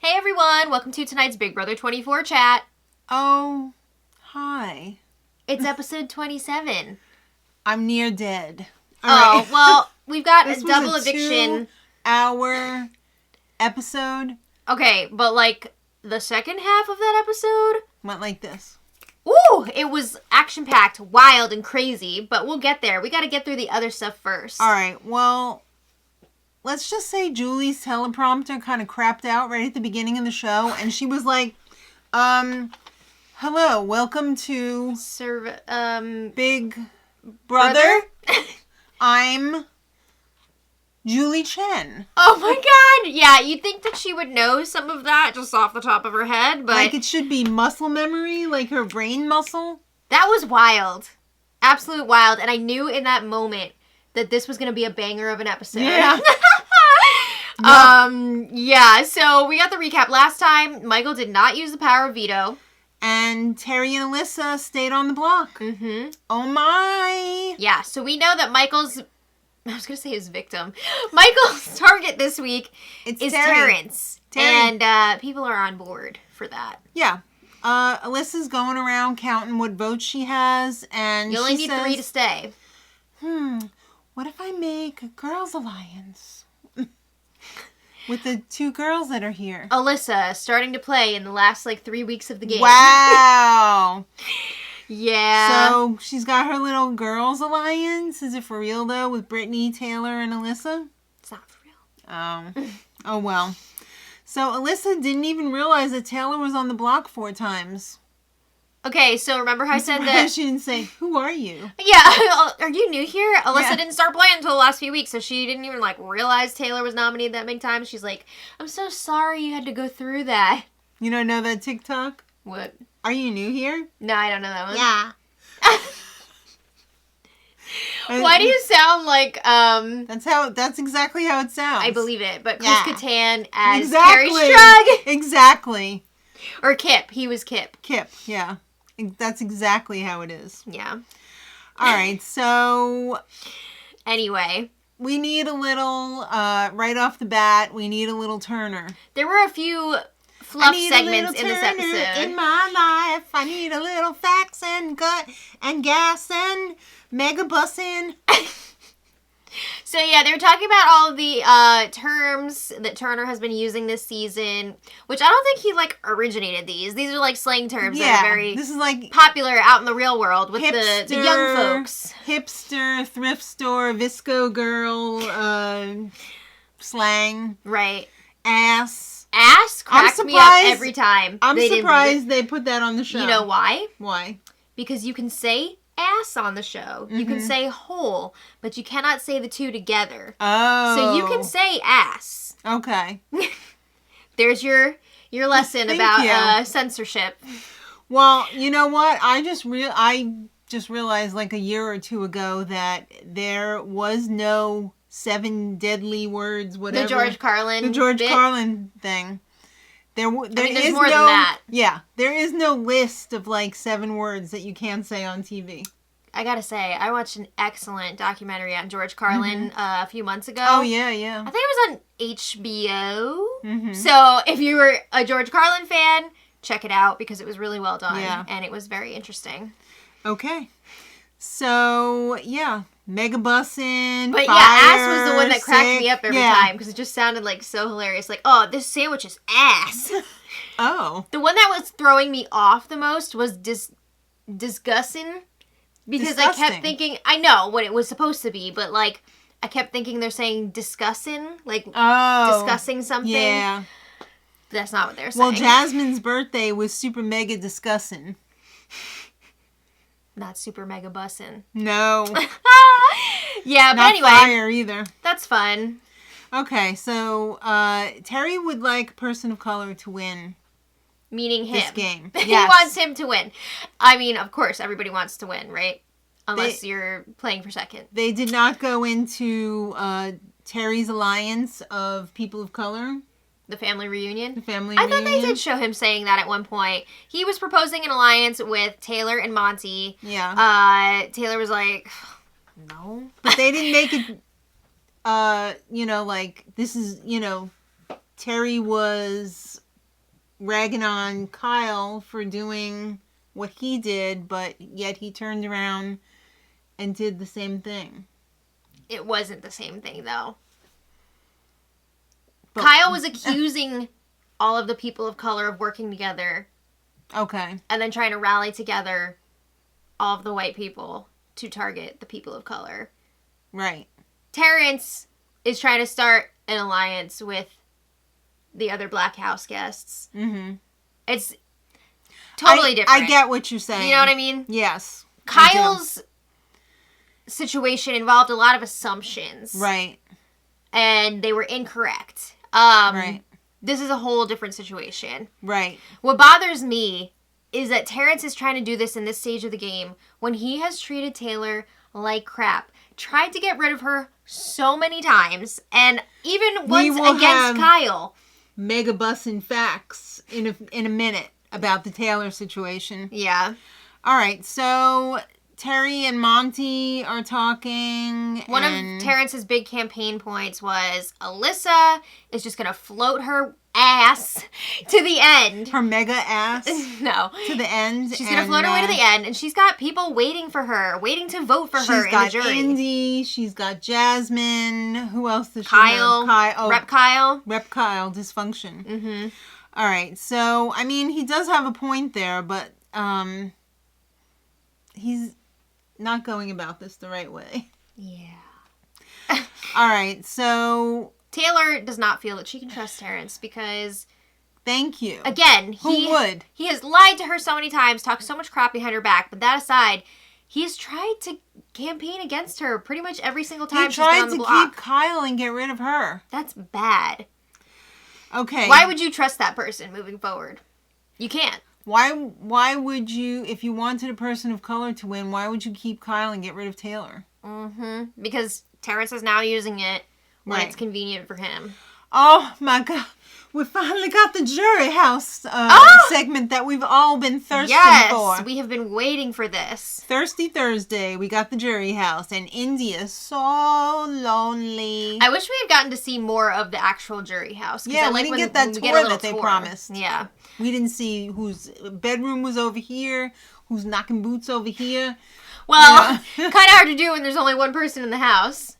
Hey everyone, welcome to tonight's Big Brother 24 chat. Oh, hi. It's episode 27. I'm near dead. Well, we've got This a double was a eviction. 2-hour episode. Okay, but like the second half of that episode Went like this. Ooh, it was action-packed, wild, and crazy, but we'll get there. We gotta get through the other stuff first. Alright, well, let's just say Julie's teleprompter kind of crapped out right at the beginning of the show, and she was like, hello, welcome to Big Brother. I'm Julie Chen. Oh my god! Yeah, you'd think that she would know some of that just off the top of her head, but... Like it should be muscle memory, like her brain muscle. That was wild. Absolute wild. And I knew in that moment that this was going to be a banger of an episode. Yeah. Yeah, so we got the recap. Last time, Michael did not use the power of veto. And Terry and Alyssa stayed on the block. Mm-hmm. Oh my! Yeah, so we know that I was going to say his victim. Michael's target this week is Terrence. And people are on board for that. Yeah. Alyssa's going around counting what votes she has, and you only need 3 to stay. What if I make a girls' alliance? With the 2 girls that are here. Alyssa starting to play in the last 3 weeks of the game. Wow! Yeah. So she's got her little girls' alliance. Is it for real though? With Brittany, Taylor, and Alyssa? It's not for real. Oh well. So Alyssa didn't even realize that Taylor was on the block 4 times. Okay, so remember how I said that... She didn't say, who are you? Yeah, are you new here? Alyssa Yeah. didn't start playing until the last few weeks, so she didn't even, realize Taylor was nominated that many times. She's like, I'm so sorry you had to go through that. You don't know that TikTok? What? Are you new here? No, I don't know that one. Yeah. Why do you sound like, That's exactly how it sounds. I believe it, but Chris Yeah. Kattan as Exactly. Terry Strug. Exactly. Or Kip. He was Kip. Kip, yeah. That's exactly how it is. Yeah. Alright, so... Anyway. We need a little, right off the bat, we need a little Turner. There were a few fluff segments in this episode. In my life, I need a little facts and gut and gas and mega bussin'. So yeah, they were talking about all of the terms that Turner has been using this season, which I don't think he originated these. These are slang terms that are very this is popular out in the real world with hipster, the young folks. Hipster, thrift store, visco girl, slang. Right. Ass. Ass cracked me up every time. I'm surprised they put that on the show. You know why? Why? Because you can say ass on the show. You can say hole, but you cannot say the two together. Oh. So you can say ass. Okay. There's your lesson about censorship. Well, you know what? I just realized a year or 2 ago that there was no 7 deadly words, whatever. The George Carlin Carlin thing. There's more than no, that. Yeah, there is no list of 7 words that you can't say on TV. I gotta say, I watched an excellent documentary on George Carlin a few months ago. Oh, yeah, yeah. I think it was on HBO. So if you were a George Carlin fan, check it out because it was really well done. Yeah. And it was very interesting. Okay. So, yeah. Mega bussin', But fire, ass was the one that cracked me up every yeah. time because it just sounded so hilarious. Oh, this sandwich is ass. Oh. The one that was throwing me off the most was disgusting. Because I kept thinking, I know what it was supposed to be, but I kept thinking they're saying discussing, discussing something. Yeah. That's not what they're saying. Well, Jasmine's birthday was super mega disgusting. Not super mega bussin'. No. Yeah, but Not anyway. fire either. That's fun. Okay, so Terry would like person of color to win. Meaning him. This game. He Yes. wants him to win. I mean, of course, everybody wants to win, right? Unless you're playing for second. They did not go into Terry's alliance of people of color. The family reunion? The family I reunion. thought they did show him saying that at one point. He was proposing an alliance with Taylor and Monty. Yeah. Taylor was like, no. But they didn't make it, this is, Terry was ragging on Kyle for doing what he did, but yet he turned around and did the same thing. It wasn't the same thing, though. But Kyle was accusing all of the people of color of working together. Okay. And then trying to rally together all of the white people to target the people of color. Right. Terrence is trying to start an alliance with the other Black House guests. Mm-hmm. It's totally different. I get what you're saying. You know what I mean? Yes. Kyle's situation involved a lot of assumptions. Right. And they were incorrect. Right. This is a whole different situation. Right. What bothers me is that Terrence is trying to do this in this stage of the game when he has treated Taylor like crap. Tried to get rid of her so many times, and even once against Kyle. Mega bussin' facts in a minute about the Taylor situation. Yeah. All right, so Terry and Monty are talking. One of Terrence's big campaign points was Alyssa is just going to float her ass to the end. Her mega ass? No. To the end. She's going to float her way to the end, and she's got people waiting for her, waiting to vote for her in the jury. She's got Indy, she's got Jasmine. Who else does she have? Kyle. Rep Kyle. Rep Kyle, dysfunction. Mm-hmm. All right, so, I mean, he does have a point there, but he's not going about this the right way. Yeah. All right, so Taylor does not feel that she can trust Terrence because... Thank you. Again, Who would? He has lied to her so many times, talked so much crap behind her back, but that aside, he's tried to campaign against her pretty much every single time she's been on the block. He tried to keep Kyle and get rid of her. That's bad. Okay. Why would you trust that person moving forward? You can't. Why would you, if you wanted a person of color to win, why would you keep Kyle and get rid of Taylor? Mm-hmm. Because Terrence is now using it when it's convenient for him. Oh, my God. We finally got the jury house segment that we've all been thirsting for. Yes, we have been waiting for this. Thirsty Thursday, we got the jury house, and Indy is so lonely. I wish we had gotten to see more of the actual jury house. Yeah, we didn't get that tour that they promised. Yeah. We didn't see whose bedroom was over here, who's knocking boots over here. Well, kind of hard to do when there's only one person in the house.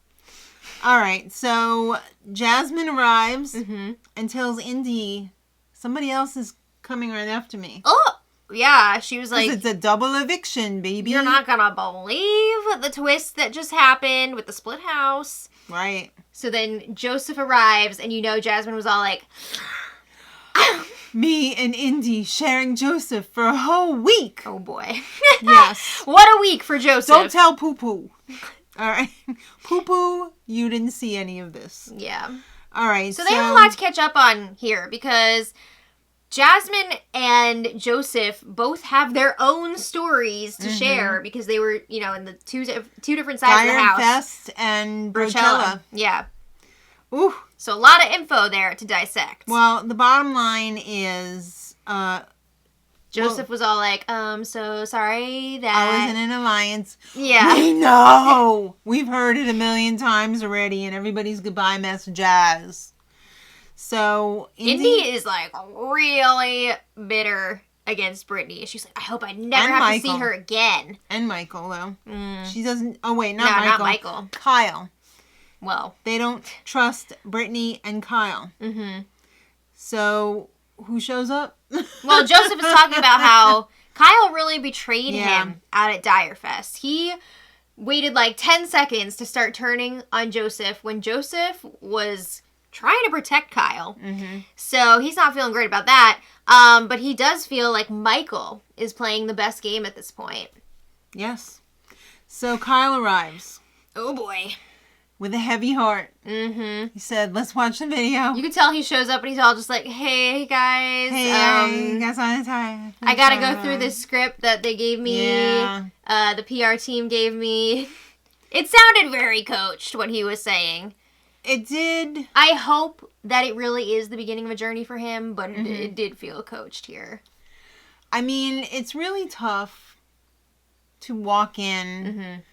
All right, so Jasmine arrives and tells Indy, somebody else is coming right after me. Oh, yeah. She was like... It's a double eviction, baby. You're not going to believe the twist that just happened with the split house. Right. So then Joseph arrives, and Jasmine was all like... Me and Indy sharing Joseph for a whole week. Oh, boy. Yes. What a week for Joseph. Don't tell Poo-Poo. All right. Poo-Poo, you didn't see any of this. Yeah. All right. So they have a lot to catch up on here because Jasmine and Joseph both have their own stories to share because they were, in the two different sides of the house. Fest and Brochella. Yeah. Ooh. So a lot of info there to dissect. Well, the bottom line is... Joseph was all like, so sorry that... I was in an alliance. Yeah. We know! We've heard it a million times already in everybody's goodbye messages. So, Indy is, like, really bitter against Brittany. She's like, I hope I never have to see her again. And Michael, though. She doesn't... Oh, wait, not Michael. Kyle. Well. They don't trust Brittany and Kyle. Mm-hmm. So... Who shows up? Well, Joseph is talking about how Kyle really betrayed him out at Direfest. He waited like 10 seconds to start turning on Joseph when Joseph was trying to protect Kyle. Mm-hmm. So he's not feeling great about that. But he does feel like Michael is playing the best game at this point. Yes. So Kyle arrives. Oh, boy. With a heavy heart. Mm-hmm. He said, let's watch the video. You can tell he shows up and he's all just like, hey, guys. Hey, guys on time. I gotta go through this script that they gave me. Yeah. The PR team gave me. It sounded very coached, what he was saying. It did. I hope that it really is the beginning of a journey for him, but it did feel coached here. I mean, it's really tough to walk in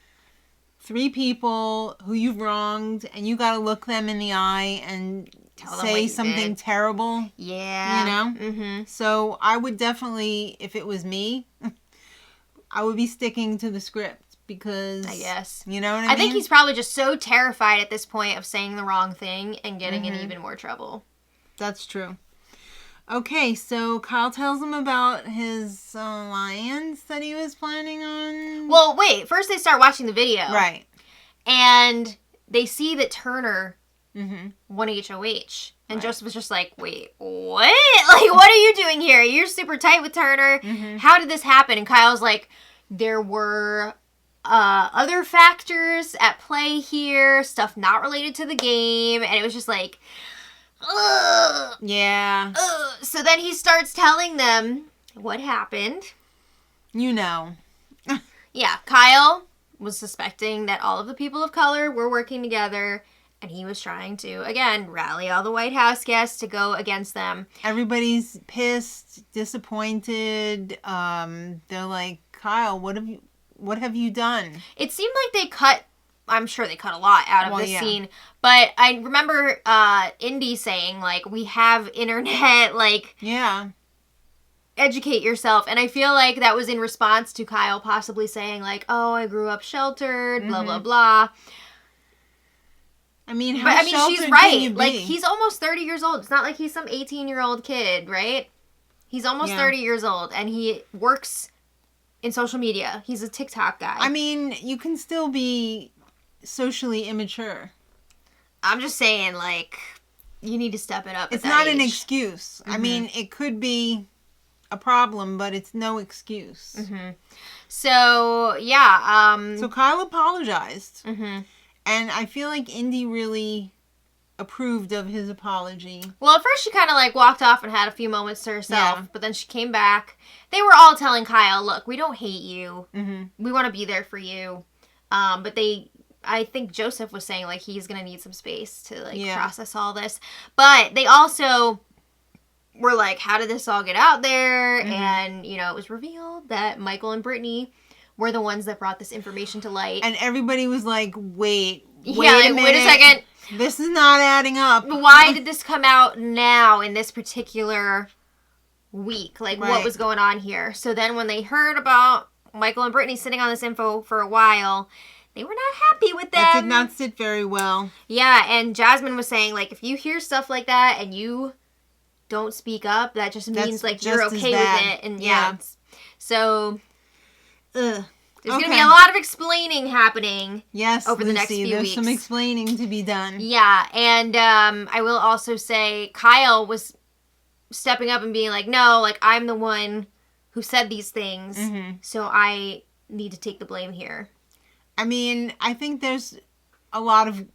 3 people who you've wronged, and you got to look them in the eye and say something terrible. Yeah. You know? Mm-hmm. So I would definitely, if it was me, I would be sticking to the script because... I guess. You know what I mean? I think he's probably just so terrified at this point of saying the wrong thing and getting in even more trouble. That's true. Okay, so Kyle tells him about his alliance that he was planning on. Well, wait. First they start watching the video. Right. And they see that Turner won HOH. And Joseph was just like, wait, what? Like, what are you doing here? You're super tight with Turner. How did this happen? And Kyle's like, there were other factors at play here, stuff not related to the game. And it was just like... Ugh. Yeah. Ugh. So then he starts telling them what happened. You know. Yeah, Kyle was suspecting that all of the people of color were working together, and he was trying to, again, rally all the White House guests to go against them. Everybody's pissed, disappointed. They're like, Kyle, what have you done? It seemed like they cut... I'm sure they cut a lot out of this scene. But I remember Indy saying, like, we have internet, like... Yeah. Educate yourself. And I feel like that was in response to Kyle possibly saying, like, oh, I grew up sheltered, blah, blah, blah. I mean, she's right. Like, he's almost 30 years old. It's not like he's some 18-year-old kid, right? He's almost 30 years old, and he works in social media. He's a TikTok guy. I mean, you can still be... socially immature. I'm just saying, like, you need to step it up. It's not an excuse. I mean, it could be a problem, but it's no excuse. So, yeah. So Kyle apologized. And I feel like Indy really approved of his apology. Well, at first she kind of, like, walked off and had a few moments to herself. But then she came back. They were all telling Kyle, look, we don't hate you. We want to be there for you. But I think Joseph was saying, like, he's going to need some space to, like, process all this. But they also were like, how did this all get out there? And, you know, it was revealed that Michael and Brittany were the ones that brought this information to light. And everybody was like, wait a minute. Wait a second. This is not adding up. Why did this come out now in this particular week? Like, what was going on here? So then when they heard about Michael and Brittany sitting on this info for a while... they were not happy with them. That did not sit very well. Yeah, and Jasmine was saying, like, if you hear stuff like that and you don't speak up, that just means, like, you're okay with it. And, so, there's going to be a lot of explaining happening over the next few weeks. There's some explaining to be done. Yeah, and I will also say Kyle was stepping up and being like, no, like, I'm the one who said these things, so I need to take the blame here. I mean, I think there's a lot of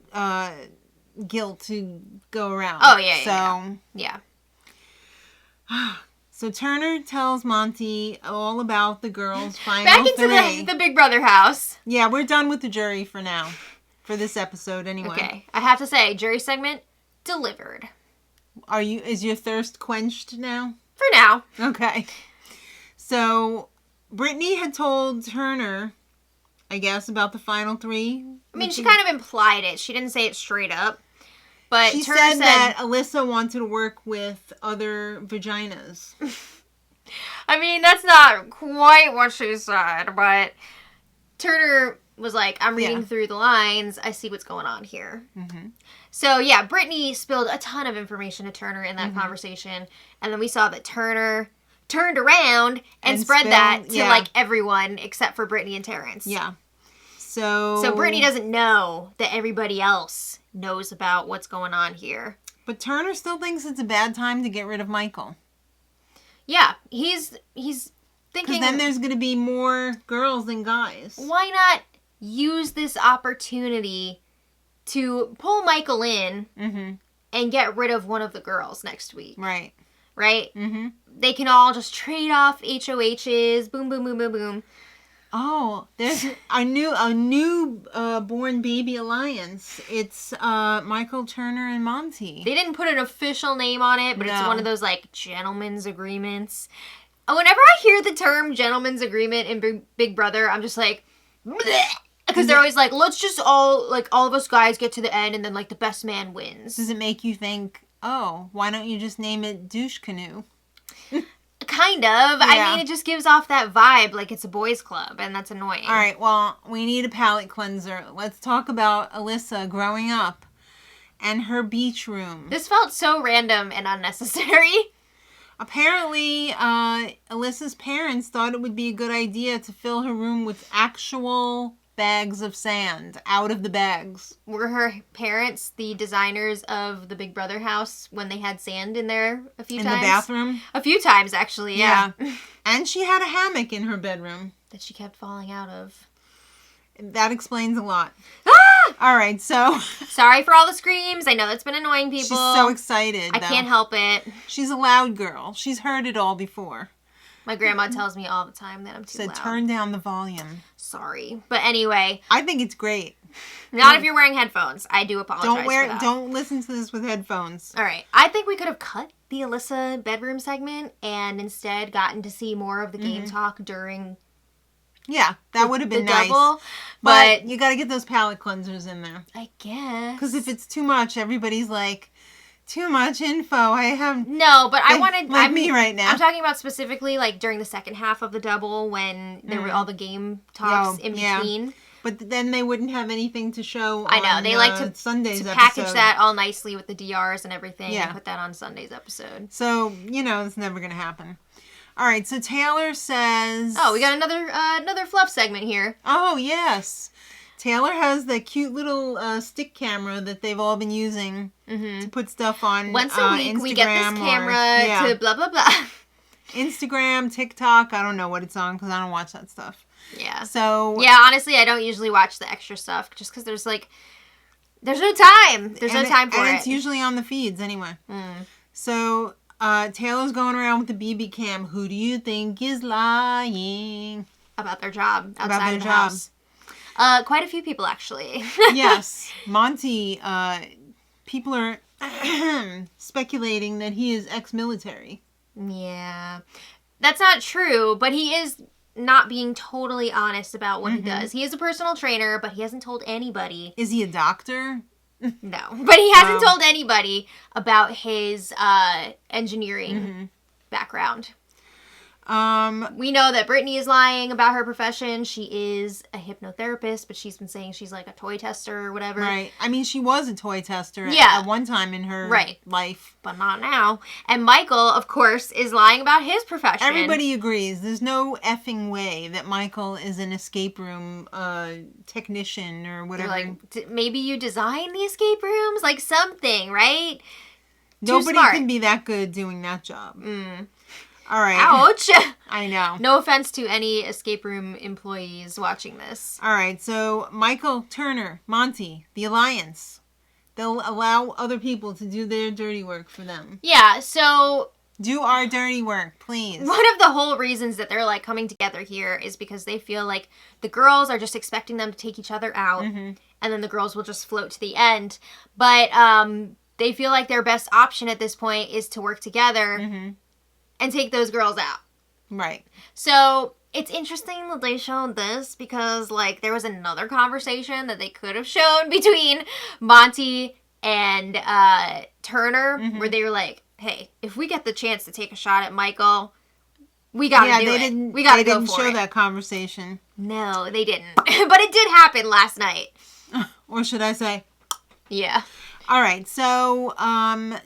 guilt to go around. Oh, yeah. So Turner tells Monty all about the girls' final Back into the Big Brother house. Yeah, we're done with the jury for now. For this episode, anyway. Okay. I have to say, jury segment, delivered. Is your thirst quenched now? For now. Okay. So, Brittany had told Turner... I guess, about the final 3. I mean, she kind of implied it. She didn't say it straight up. But she Turner said that Alyssa wanted to work with other vaginas. I mean, that's not quite what she said, but Turner was like, I'm reading through the lines. I see what's going on here. So, yeah, Brittany spilled a ton of information to Turner in that conversation. And then we saw that Turner... turned around and spread that to, like, everyone except for Brittany and Terrence. Yeah. So Brittany doesn't know that everybody else knows about what's going on here. But Turner still thinks it's a bad time to get rid of Michael. Yeah. He's thinking... because then there's going to be more girls than guys. Why not use this opportunity to pull Michael in and get rid of one of the girls next week? Right. Right? They can all just trade off HOHs. Boom, boom, boom, boom, boom. Oh, there's a new born baby alliance. It's Michael, Turner, and Monty. They didn't put an official name on it, but it's one of those, like, gentlemen's agreements. Whenever I hear the term gentleman's agreement in Big Brother, I'm just like, bleh, because they're always like, let's just all of us guys get to the end and then like the best man wins. Does it make you think, oh, why don't you just name it Douche Canoe? Kind of. Yeah. I mean, it just gives off that vibe like it's a boys club, and that's annoying. All right, well, we need a palate cleanser. Let's talk about Alyssa growing up and her beach room. This felt so random and unnecessary. Apparently, Alyssa's parents thought it would be a good idea to fill her room with actual bags of sand out of the bags. Were her parents the designers of the Big Brother house when they had sand in there a few times? In the bathroom? A few times, actually, yeah. And she had a hammock in her bedroom. That she kept falling out of. That explains a lot. Ah! All right, so... Sorry for all the screams. I know that's been annoying people. She's so excited, I can't help it. She's a loud girl. She's heard it all before. My grandma tells me all the time that I'm too loud. So turn down the volume. Sorry. But anyway. I think it's great. Not if you're wearing headphones. I do apologize for that. Don't listen to this with headphones. All right. I think we could have cut the Alyssa bedroom segment and instead gotten to see more of the game talk during... Yeah, that would have been nice. Double, but you got to get those palate cleansers in there. I guess. Because if it's too much, everybody's like... Too much info. I have no, but I wanted me right now. I'm talking about specifically like during the second half of the double when there were all the game talks in between. But then they wouldn't have anything to show. I know they like to Sunday's to episode. Package that all nicely with the DRs and everything and put that on Sunday's episode. So it's never gonna happen. All right. So Taylor says, "Oh, we got another fluff segment here." Oh yes. Taylor has that cute little stick camera that they've all been using to put stuff on. Once a week, Instagram we get this camera to blah, blah, blah. Instagram, TikTok. I don't know what it's on because I don't watch that stuff. Yeah. So... Yeah, honestly, I don't usually watch the extra stuff just because there's no time. There's no time for it. And it's usually on the feeds anyway. So Taylor's going around with the BB cam. Who do you think is lying? About their job outside of the house. Quite a few people, actually. Yes. Monty, people are speculating that he is ex-military. Yeah. That's not true, but he is not being totally honest about what he does. He is a personal trainer, but he hasn't told anybody. Is he a doctor? No. But he hasn't told anybody about his engineering background. We know that Brittany is lying about her profession. She is a hypnotherapist, but she's been saying she's like a toy tester or whatever. Right. I mean, she was a toy tester at one time in her life. But not now. And Michael, of course, is lying about his profession. Everybody agrees. There's no effing way that Michael is an escape room technician or whatever. Like, maybe you design the escape rooms? Like something, right? Nobody can be that good doing that job. All right. Ouch. I know. No offense to any escape room employees watching this. All right. So Michael, Turner, Monty, the Alliance, they'll allow other people to do their dirty work for them. Yeah. So do our dirty work, please. One of the whole reasons that they're like coming together here is because they feel like the girls are just expecting them to take each other out and then the girls will just float to the end. But they feel like their best option at this point is to work together and take those girls out. Right. So it's interesting that they showed this because, like, there was another conversation that they could have shown between Monty and Turner where they were like, hey, if we get the chance to take a shot at Michael, we gotta do it. We gotta go for it. They didn't show that conversation. No, they didn't. But it did happen last night. Or should I say? Yeah. All right, so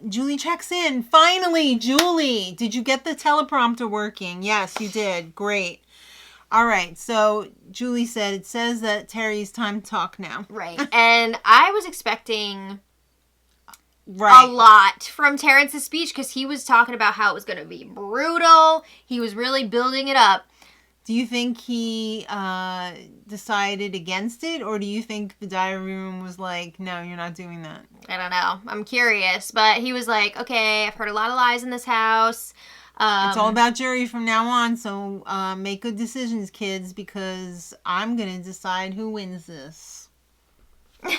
Julie checks in. Finally, Julie, did you get the teleprompter working? Yes, you did. Great. All right, so Julie said, it says that Terry's time to talk now. Right, and I was expecting a lot from Terrence's speech because he was talking about how it was going to be brutal. He was really building it up. Do you think he decided against it, or do you think the diary room was like, no, you're not doing that? I don't know. I'm curious. But he was like, okay, I've heard a lot of lies in this house. It's all about jury from now on, so make good decisions, kids, because I'm going to decide who wins this. All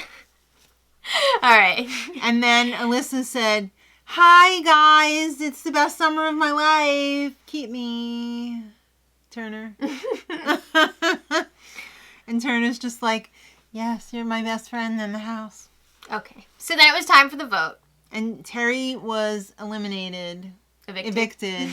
right. And then Alyssa said, hi, guys. It's the best summer of my life. Keep me... Turner. And Turner's just like, Yes, you're my best friend in the house. Okay. So then it was time for the vote. And Terry was eliminated. Evicted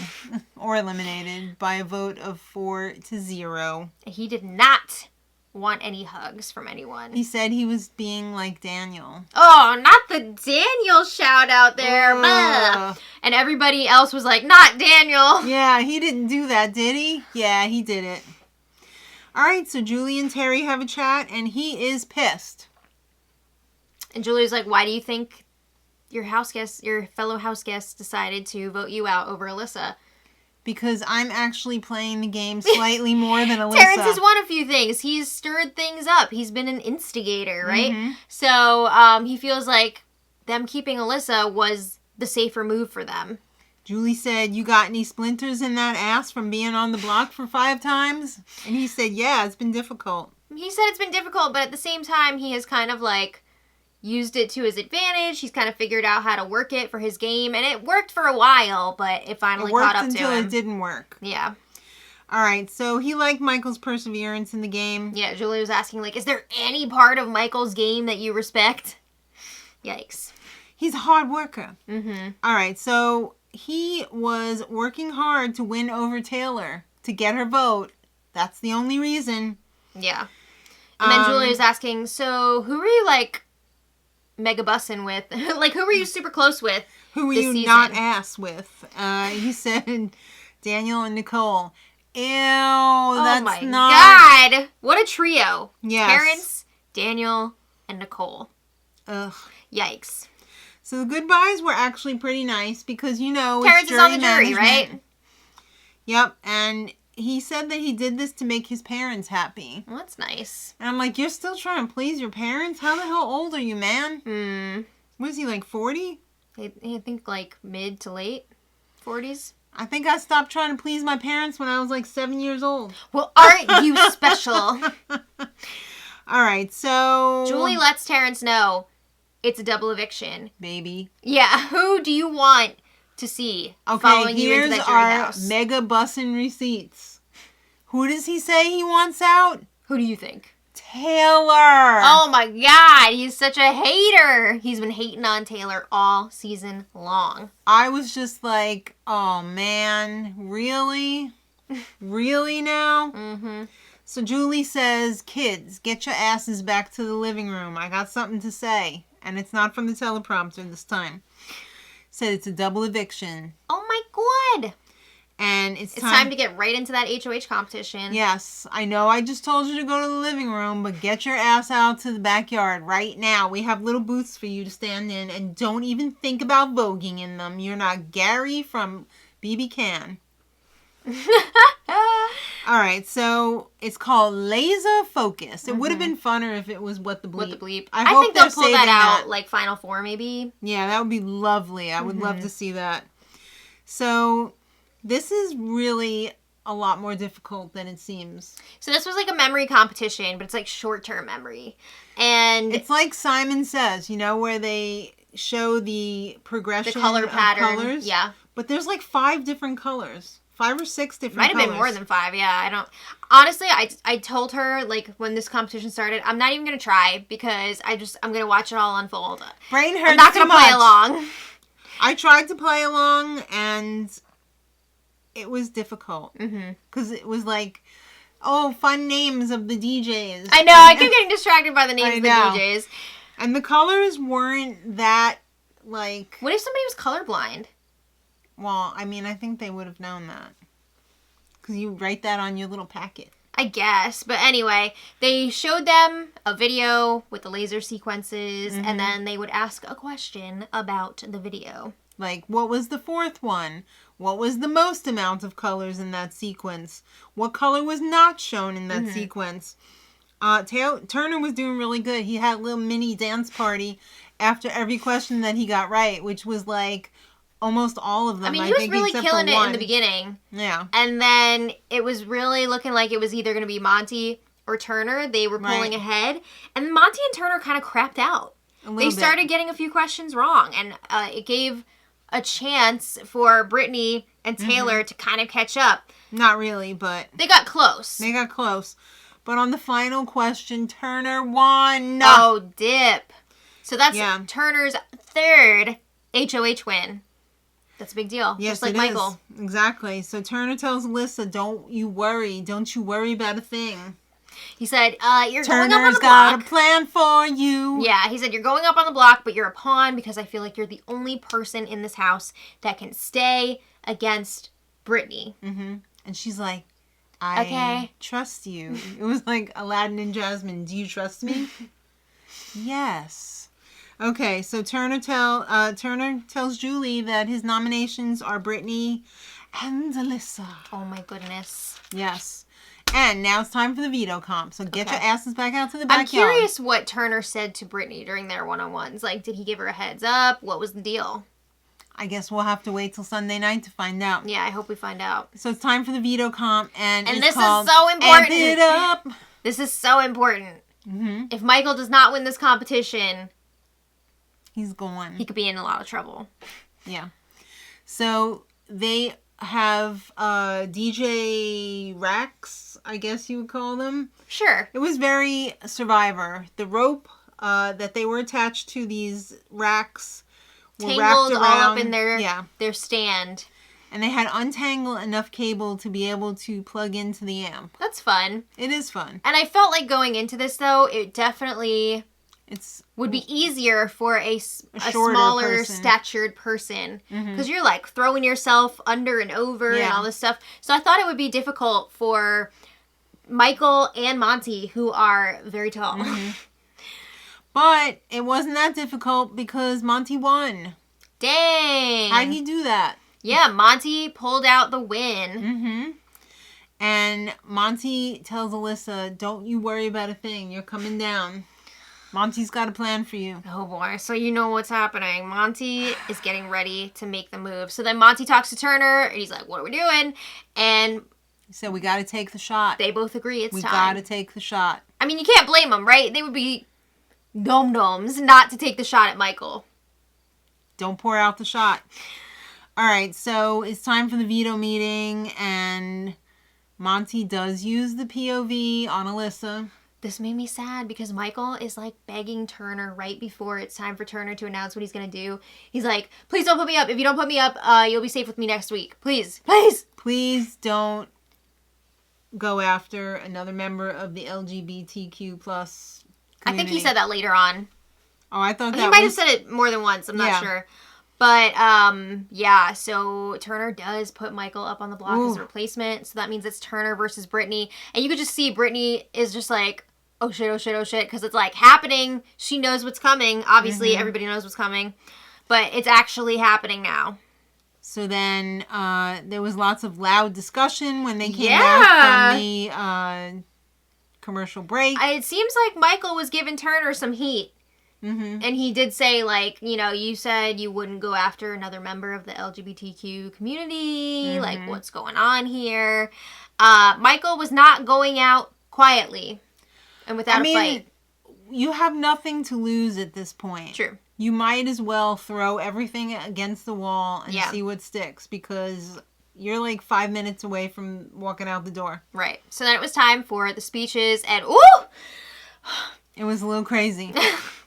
or eliminated by a vote of 4-0. He did not want any hugs from anyone. He said he was being like Daniel. Oh, not the Daniel shout out there. And everybody else was like, not Daniel. Yeah, he didn't do that, did he? Yeah, he did it. All right, so Julie and Terry have a chat, and he is pissed. And Julie's like, why do you think your fellow house guests decided to vote you out over Alyssa? Because I'm actually playing the game slightly more than Alyssa. Terrence has won a few things. He's stirred things up. He's been an instigator, right? Mm-hmm. So he feels like them keeping Alyssa was the safer move for them. Julie said, you got any splinters in that ass from being on the block for 5 times? And he said, yeah, it's been difficult. He said it's been difficult, but at the same time, he has kind of like used it to his advantage. He's kind of figured out how to work it for his game, and it worked for a while, but it finally caught up to him. It worked until it didn't work. Yeah. All right, so he liked Michael's perseverance in the game. Yeah, Julie was asking, like, is there any part of Michael's game that you respect? Yikes. He's a hard worker. Mm-hmm. All right, so he was working hard to win over Taylor, to get her vote. That's the only reason. Yeah. And then Julie was asking, so who were you, like, mega bussin' with? Like, who were you super close with? Who were you not ass with? He said Daniel and Nicole. Ew, that's not... Oh my God. What a trio. Yes. Terrence, Daniel, and Nicole. Ugh. Yikes. So the goodbyes were actually pretty nice because, you know, Terrence is on the jury, right? Yep, and he said that he did this to make his parents happy. Well, that's nice. And I'm like, you're still trying to please your parents? How the hell old are you, man? What is he, like 40? I think like mid to late 40s. I think I stopped trying to please my parents when I was like 7 years old. Well, aren't you special? All right, so... Julie lets Terrence know it's a double eviction. Baby. Yeah, who do you want to see following you into that jury house? Here's our mega bussin' receipts. Who does he say he wants out? Who do you think? Taylor. Oh my God, he's such a hater. He's been hating on Taylor all season long. I was just like, oh man, really? Really now? Mm-hmm. So Julie says, kids, get your asses back to the living room. I got something to say. And it's not from the teleprompter this time. Said it's a double eviction. Oh my God. And it's time to get right into that HOH competition. Yes. I know I just told you to go to the living room, but get your ass out to the backyard right now. We have little booths for you to stand in, and don't even think about voguing in them. You're not Gary from BB Can. All right, so it's called Laser Focus. It would have been funner if it was What the Bleep. What the Bleep. I think they'll pull that out, like Final Four maybe. Yeah, that would be lovely. I would love to see that. So this is really a lot more difficult than it seems. So this was like a memory competition, but it's like short-term memory. And it's like Simon Says, you know, where they show the progression the color pattern. Of colors. Yeah. But there's like 5 different colors. 5 or 6 different colors. Might have been more than 5, yeah. I don't... Honestly, I told her, like, when this competition started, I'm not even going to try because I'm going to watch it all unfold. Brain hurts. I'm not going to play along. I tried to play along, and it was difficult. Because it was like, oh, fun names of the DJs. I know. I kept getting distracted by the names of the DJs. And the colors weren't that, like... What if somebody was colorblind? Well, I mean, I think they would have known that. Because you write that on your little packet. I guess. But anyway, they showed them a video with the laser sequences, and then they would ask a question about the video. Like, what was the 4th one? What was the most amount of colors in that sequence? What color was not shown in that sequence? Turner was doing really good. He had a little mini dance party after every question that he got right, which was like... Almost all of them. I mean, he was really killing it in the beginning. Yeah. And then it was really looking like it was either going to be Monty or Turner. They were pulling ahead. And Monty and Turner kind of crapped out. They started getting a few questions wrong. And it gave a chance for Brittany and Taylor to kind of catch up. Not really, but... They got close. But on the final question, Turner won. Oh, dip. So that's Turner's third HOH win. That's a big deal. Yes, just like Michael. Is. Exactly. So Turner tells Alyssa, don't you worry about a thing. He said, you're Turner's going up on the block. got a plan for you. Yeah, he said, you're going up on the block, but you're a pawn because I feel like you're the only person in this house that can stay against Brittany. Mm-hmm. And she's like, I trust you. It was like Aladdin and Jasmine. Do you trust me? Yes. Okay, so Turner tells Julie that his nominations are Brittany and Alyssa. Oh my goodness. Yes. And now it's time for the veto comp. So get your asses back out to the backyard. I'm curious what Turner said to Brittany during their one-on-ones. Like, did he give her a heads up? What was the deal? I guess we'll have to wait till Sunday night to find out. Yeah, I hope we find out. So it's time for the veto comp, and it's this called is so important. Amp It Up. This is so important. Mm-hmm. If Michael does not win this competition, he's gone. He could be in a lot of trouble. Yeah. So they have DJ racks, I guess you would call them. Sure. It was very Survivor. The rope that they were attached to these racks were tangled wrapped around, all up in their stand. And they had untangled enough cable to be able to plug into the amp. That's fun. It is fun. And I felt like going into this, though, it definitely would be easier for a smaller statured person. Because you're like throwing yourself under and over and all this stuff. So I thought it would be difficult for Michael and Monty, who are very tall. Mm-hmm. But it wasn't that difficult because Monty won. Dang. How'd he do that? Yeah, Monty pulled out the win. Mm-hmm. And Monty tells Alyssa, don't you worry about a thing. You're coming down. Monty's got a plan for you. Oh, boy. So you know what's happening. Monty is getting ready to make the move. So then Monty talks to Turner, and he's like, what are we doing? And he said, we got to take the shot. They both agree it's time. We got to take the shot. I mean, you can't blame them, right? They would be dum-dums not to take the shot at Michael. Don't pour out the shot. All right, so it's time for the veto meeting, and Monty does use the POV on Alyssa. This made me sad because Michael is like begging Turner right before it's time for Turner to announce what he's going to do. He's like, please don't put me up. If you don't put me up, you'll be safe with me next week. Please. Please. Please don't go after another member of the LGBTQ plus community. I think he said that later on. Oh, I thought that he might have said it more than once. I'm not sure. But, yeah, so Turner does put Michael up on the block as a replacement. So that means it's Turner versus Brittany. And you could just see Brittany is just like, oh shit, oh shit, oh shit. Because it's like happening. She knows what's coming. Obviously, everybody knows what's coming. But it's actually happening now. So then there was lots of loud discussion when they came back from the commercial break. It seems like Michael was giving Turner some heat. Mm-hmm. And he did say, like, you know, you said you wouldn't go after another member of the LGBTQ community. Mm-hmm. Like, what's going on here? Michael was not going out quietly and without a fight. You have nothing to lose at this point. True. You might as well throw everything against the wall and see what sticks because you're like 5 minutes away from walking out the door. Right. So then it was time for the speeches and, ooh! It was a little crazy.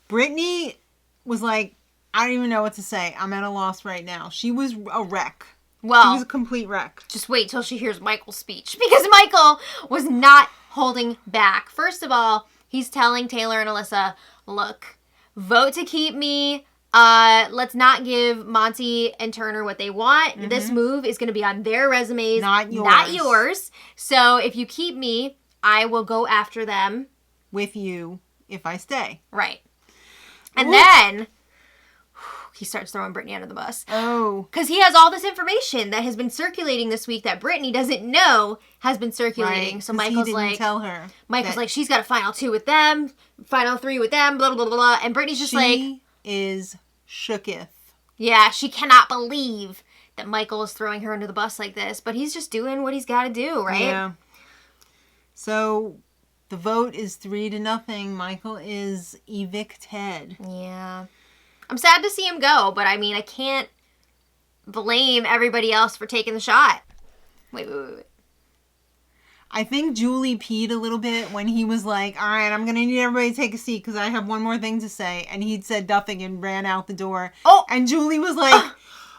Brittany was like, I don't even know what to say. I'm at a loss right now. She was a wreck. Well, she was a complete wreck. Just wait till she hears Michael's speech. Because Michael was not holding back. First of all, he's telling Taylor and Alyssa, look, vote to keep me. Let's not give Monty and Turner what they want. Mm-hmm. This move is going to be on their resumes. Not yours. Not yours. So if you keep me, I will go after them. With you if I stay. Right. And then he starts throwing Brittany under the bus. Oh. Because he has all this information that has been circulating this week that Brittany doesn't know has been circulating. Right, so Michael's he didn't tell her. Michael's like, she's got a final 2 with them, final 3 with them, blah, blah, blah, blah. And Brittany's just she is shooketh. Yeah, she cannot believe that Michael is throwing her under the bus like this. But he's just doing what he's got to do, right? Yeah. So the vote is 3-0. Michael is evicted. Yeah. I'm sad to see him go, but I mean, I can't blame everybody else for taking the shot. Wait. I think Julie peed a little bit when he was like, all right, I'm going to need everybody to take a seat because I have one more thing to say. And he'd said nothing and ran out the door. Oh! And Julie was like,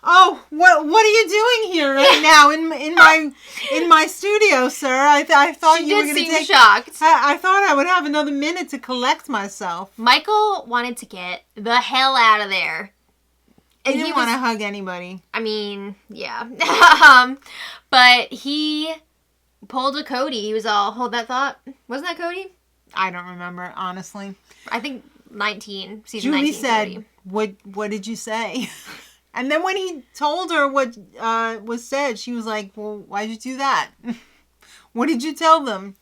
oh, what are you doing here right now in my studio, sir? I thought you were going to take... shocked. I thought I would have another minute to collect myself. Michael wanted to get the hell out of there. And he didn't want to hug anybody. I mean, yeah. But he pulled a Cody. He was all, hold that thought. Wasn't that Cody? I don't remember, honestly. I think season 19. Julie said, Cody. What did you say? And then when he told her what was said, she was like, well, why'd you do that? What did you tell them?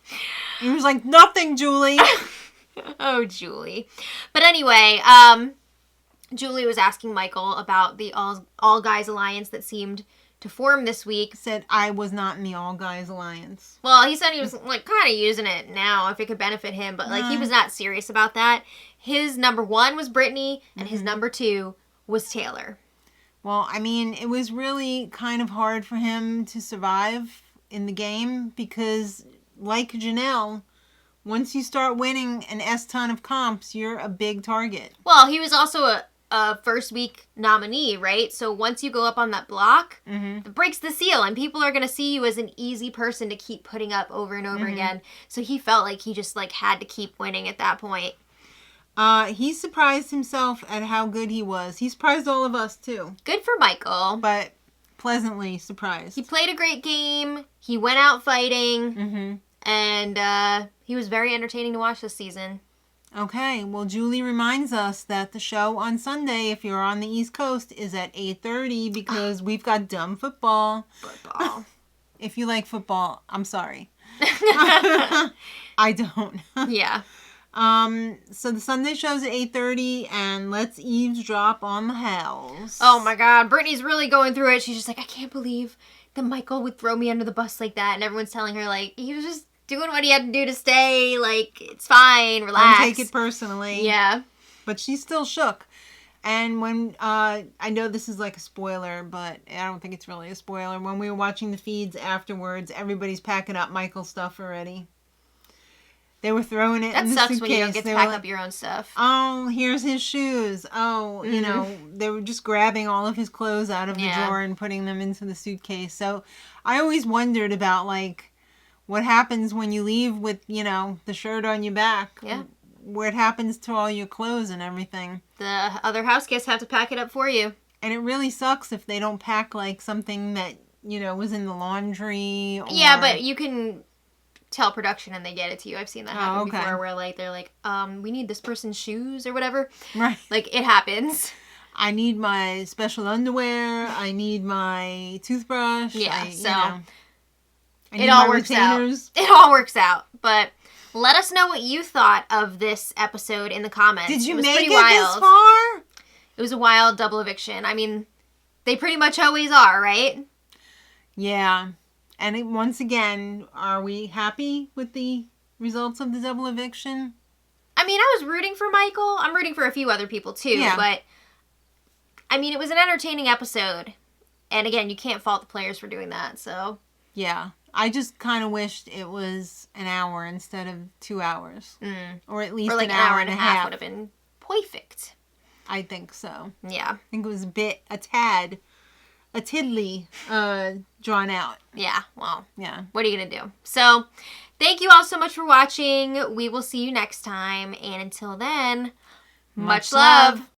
He was like, nothing, Julie. Oh, Julie. But anyway, Julie was asking Michael about the All Guys Alliance that seemed to form this week. Said I was not in the All Guys Alliance. Well, he said he was like kind of using it now if it could benefit him, but like he was not serious about that. His number 1 was Brittany, and his number 2 was Taylor. Well, I mean, it was really kind of hard for him to survive in the game because, like Janelle, once you start winning an S-ton of comps, you're a big target. Well, he was also a first week nominee, right? So once you go up on that block, it breaks the seal, and people are going to see you as an easy person to keep putting up over and over again. So he felt like he just like had to keep winning at that point. He surprised himself at how good he was. He surprised all of us, too. Good for Michael. But pleasantly surprised. He played a great game. He went out fighting. And he was very entertaining to watch this season. Okay, well, Julie reminds us that the show on Sunday, if you're on the East Coast, is at 8:30 because we've got dumb football. Football. If you like football, I'm sorry. I don't. Yeah. So the Sunday show's at 8:30, and let's eavesdrop on the house. Oh my God, Brittany's really going through it. She's just like, I can't believe that Michael would throw me under the bus like that, and everyone's telling her like he was just doing what he had to do to stay. Like it's fine, relax. Don't take it personally. Yeah, but she's still shook. And when I know this is like a spoiler, but I don't think it's really a spoiler. When we were watching the feeds afterwards, everybody's packing up Michael's stuff already. They were throwing it in the suitcase. That sucks when you don't get to pack up your own stuff. Oh, here's his shoes. Oh, you know, they were just grabbing all of his clothes out of the drawer and putting them into the suitcase. So I always wondered about, like, what happens when you leave with, you know, the shirt on your back. Yeah. What happens to all your clothes and everything. The other house guests have to pack it up for you. And it really sucks if they don't pack, like, something that, you know, was in the laundry. Or... Yeah, but you can... tell production and they get it to you. I've seen that happen before where like they're like, we need this person's shoes or whatever. Right. Like it happens. I need my special underwear. I need my toothbrush. Yeah. It all works out. It all works out. But let us know what you thought of this episode in the comments. Did you make it this far? It was a wild double eviction. I mean, they pretty much always are, right? Yeah. And once again, are we happy with the results of the double eviction? I mean, I was rooting for Michael. I'm rooting for a few other people too. Yeah. But, I mean, it was an entertaining episode. And again, you can't fault the players for doing that, so. Yeah. I just kind of wished it was an hour instead of 2 hours. Or at least like an hour and a half would have been perfect. I think so. Yeah. I think it was a tiddly drawn out. Yeah, well, yeah. What are you going to do? So, thank you all so much for watching. We will see you next time. And until then, much love.